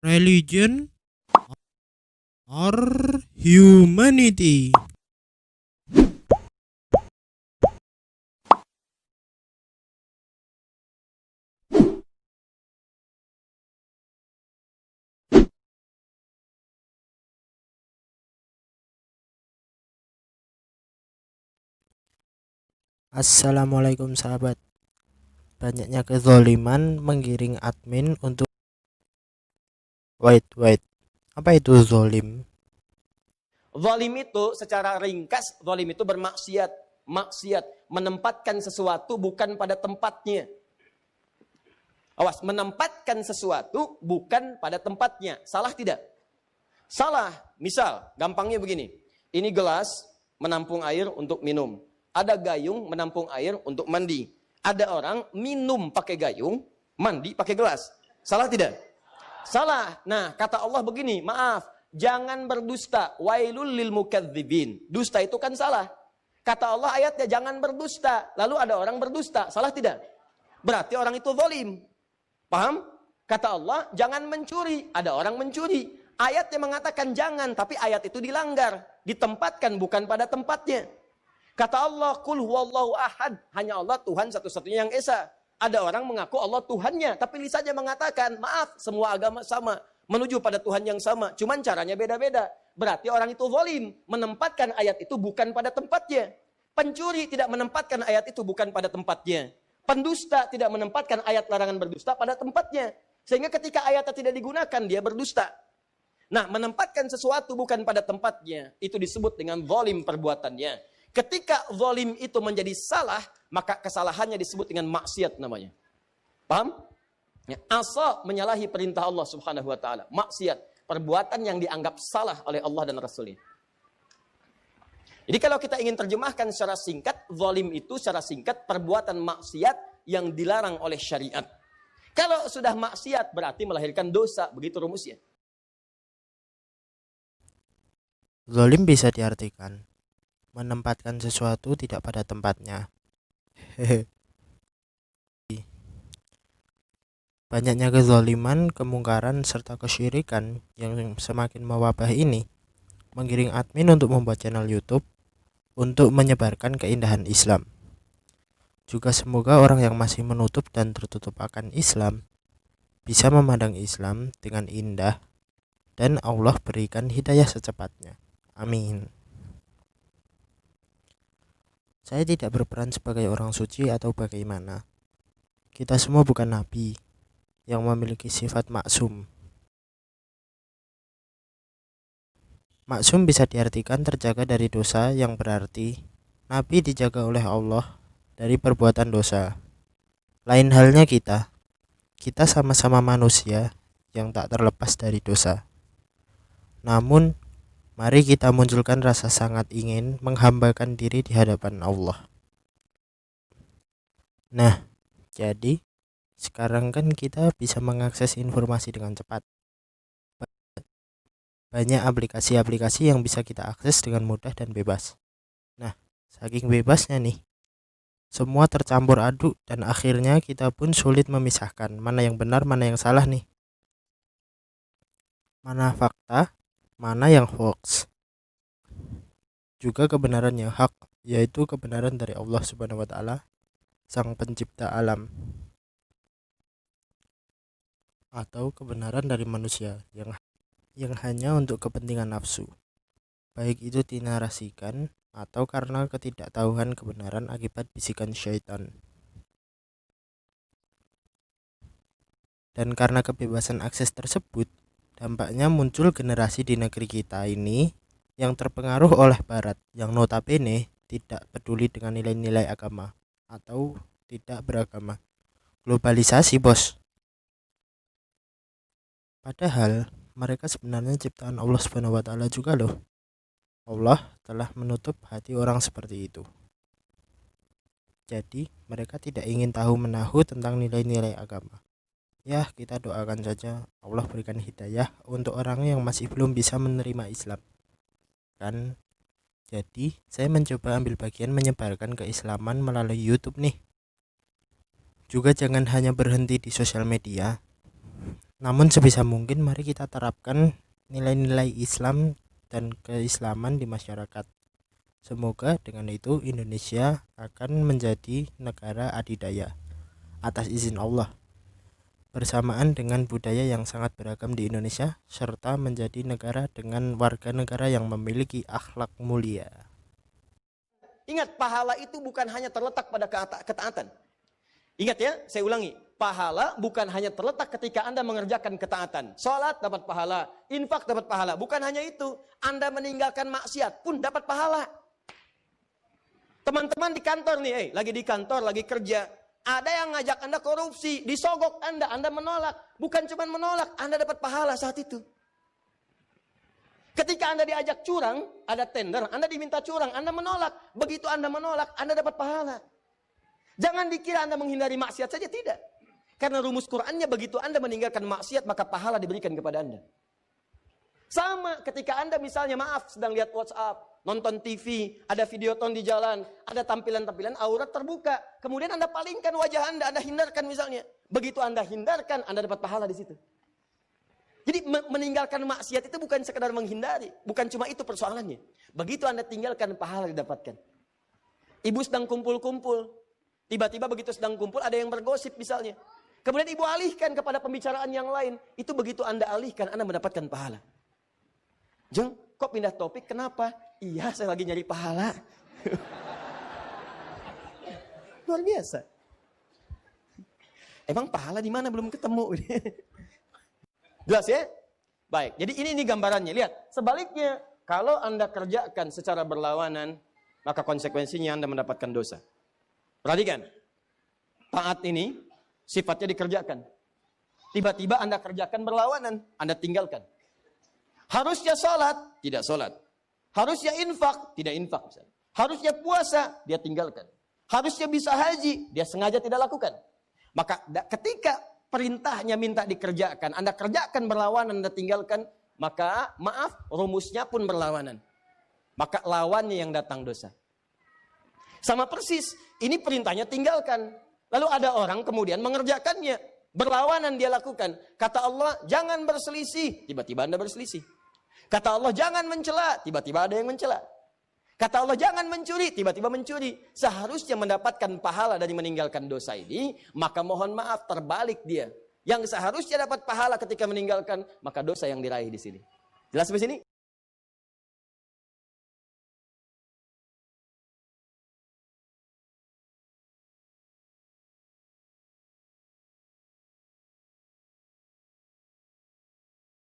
Religion or humanity? Assalamualaikum sahabat. Banyaknya kezoliman menggiring admin untuk wait. Apa itu zolim? Zalim itu secara ringkas, zalim itu bermaksiat. Maksiat, menempatkan sesuatu bukan pada tempatnya. Awas, menempatkan sesuatu bukan pada tempatnya. Salah tidak? Salah. Misal, gampangnya begini. Ini gelas menampung air untuk minum. Ada gayung menampung air untuk mandi. Ada orang minum pakai gayung, mandi pakai gelas. Salah tidak? Salah. Nah, kata Allah begini, maaf, jangan berdusta. Wailul lil mukadzibin. Dusta itu kan salah. Kata Allah ayatnya jangan berdusta. Lalu ada orang berdusta. Salah tidak? Berarti orang itu zalim. Paham? Kata Allah jangan mencuri. Ada orang mencuri. Ayatnya mengatakan jangan, tapi ayat itu dilanggar. Ditempatkan bukan pada tempatnya. Kata Allah, Qul huwallahu ahad. Hanya Allah Tuhan satu-satunya yang esa. Ada orang mengaku Allah Tuhannya, tapi lisannya mengatakan, maaf, semua agama sama, menuju pada Tuhan yang sama, cuman caranya beda-beda. Berarti orang itu zalim, menempatkan ayat itu bukan pada tempatnya. Pencuri tidak menempatkan ayat itu bukan pada tempatnya. Pendusta tidak menempatkan ayat larangan berdusta pada tempatnya. Sehingga ketika ayatnya tidak digunakan, dia berdusta. Nah, menempatkan sesuatu bukan pada tempatnya, itu disebut dengan zalim perbuatannya. Ketika zalim itu menjadi salah, maka kesalahannya disebut dengan maksiat namanya. Paham? Ya, asa menyalahi perintah Allah Subhanahu wa taala. Maksiat, perbuatan yang dianggap salah oleh Allah dan Rasulnya. Jadi kalau kita ingin terjemahkan secara singkat, zalim itu secara singkat perbuatan maksiat yang dilarang oleh syariat. Kalau sudah maksiat berarti melahirkan dosa, begitu rumusnya. Zolim bisa diartikan menempatkan sesuatu tidak pada tempatnya. Banyaknya kezaliman, kemungkaran, serta kesyirikan yang semakin mewabah ini menggiring admin untuk membuat channel YouTube untuk menyebarkan keindahan Islam. Juga semoga orang yang masih menutup dan tertutup akan Islam bisa memandang Islam dengan indah dan Allah berikan hidayah secepatnya. Amin. Saya tidak berperan sebagai orang suci atau bagaimana. Kita semua bukan nabi yang memiliki sifat maksum. Maksum bisa diartikan terjaga dari dosa, yang berarti nabi dijaga oleh Allah dari perbuatan dosa. Lain halnya kita sama-sama manusia yang tak terlepas dari dosa. Namun mari kita munculkan rasa sangat ingin menghambakan diri di hadapan Allah. Nah, jadi sekarang kan kita bisa mengakses informasi dengan cepat. Banyak aplikasi-aplikasi yang bisa kita akses dengan mudah dan bebas. Nah, saking bebasnya nih, semua tercampur aduk dan akhirnya kita pun sulit memisahkan mana yang benar, mana yang salah nih. Mana fakta, mana yang hoax. Juga kebenaran yang hak, yaitu kebenaran dari Allah Subhanahu wa taala, Sang Pencipta alam. Atau kebenaran dari manusia yang hanya untuk kepentingan nafsu, baik itu dinarasikan atau karena ketidaktahuan kebenaran akibat bisikan syaitan. Dan karena kebebasan akses tersebut, dampaknya muncul generasi di negeri kita ini yang terpengaruh oleh barat, yang notabene tidak peduli dengan nilai-nilai agama atau tidak beragama. Globalisasi, bos. Padahal mereka sebenarnya ciptaan Allah Subhanahu wa taala juga loh. Allah telah menutup hati orang seperti itu. Jadi mereka tidak ingin tahu menahu tentang nilai-nilai agama. Ya, kita doakan saja Allah berikan hidayah untuk orang yang masih belum bisa menerima Islam. Kan? Jadi saya mencoba ambil bagian menyebarkan keislaman melalui YouTube nih. Juga jangan hanya berhenti di sosial media. Namun sebisa mungkin mari kita terapkan nilai-nilai Islam dan keislaman di masyarakat. Semoga dengan itu Indonesia akan menjadi negara adidaya atas izin Allah, bersamaan dengan budaya yang sangat beragam di Indonesia, serta menjadi negara dengan warga negara yang memiliki akhlak mulia. Ingat, pahala itu bukan hanya terletak pada ketaatan. Ingat ya, saya ulangi. Pahala bukan hanya terletak ketika Anda mengerjakan ketaatan. Sholat dapat pahala, infak dapat pahala. Bukan hanya itu, Anda meninggalkan maksiat pun dapat pahala. Teman-teman di kantor nih, lagi di kantor, lagi kerja. Ada yang ngajak Anda korupsi, disogok Anda menolak. Bukan cuma menolak, Anda dapat pahala saat itu. Ketika Anda diajak curang, ada tender, Anda diminta curang, Anda menolak. Begitu Anda menolak, Anda dapat pahala. Jangan dikira Anda menghindari maksiat saja, tidak. Karena rumus Qur'annya begitu Anda meninggalkan maksiat, maka pahala diberikan kepada Anda. Sama ketika Anda misalnya sedang lihat WhatsApp, nonton TV, ada videoton di jalan, ada tampilan-tampilan aurat terbuka. Kemudian Anda palingkan wajah Anda hindarkan misalnya. Begitu Anda hindarkan, Anda dapat pahala di situ. Jadi meninggalkan maksiat itu bukan sekedar menghindari. Bukan cuma itu persoalannya. Begitu Anda tinggalkan, pahala didapatkan. Ibu sedang kumpul-kumpul. Tiba-tiba begitu sedang kumpul, ada yang bergosip misalnya. Kemudian ibu alihkan kepada pembicaraan yang lain. Itu begitu Anda alihkan, Anda mendapatkan pahala. Jeng, kok pindah topik? Kenapa? Iya, saya lagi nyari pahala. Luar biasa. Emang pahala di mana belum ketemu? Jelas ya? Baik, jadi ini gambarannya. Lihat, sebaliknya, kalau Anda kerjakan secara berlawanan, maka konsekuensinya Anda mendapatkan dosa. Perhatikan, taat ini sifatnya dikerjakan. Tiba-tiba Anda kerjakan berlawanan, Anda tinggalkan. Harusnya sholat, tidak sholat. Harusnya infak, tidak infak. Misalnya. Harusnya puasa, dia tinggalkan. Harusnya bisa haji, dia sengaja tidak lakukan. Maka ketika perintahnya minta dikerjakan, Anda kerjakan berlawanan, Anda tinggalkan, maka maaf, rumusnya pun berlawanan. Maka lawannya yang datang dosa. Sama persis, ini perintahnya tinggalkan. Lalu ada orang kemudian mengerjakannya. Berlawanan dia lakukan. Kata Allah, jangan berselisih. Tiba-tiba Anda berselisih. Kata Allah, jangan mencela. Tiba-tiba ada yang mencela. Kata Allah, jangan mencuri. Tiba-tiba mencuri. Seharusnya mendapatkan pahala dari meninggalkan dosa ini. Maka mohon maaf, terbalik dia. Yang seharusnya dapat pahala ketika meninggalkan, maka dosa yang diraih di sini. Jelas sampai sini?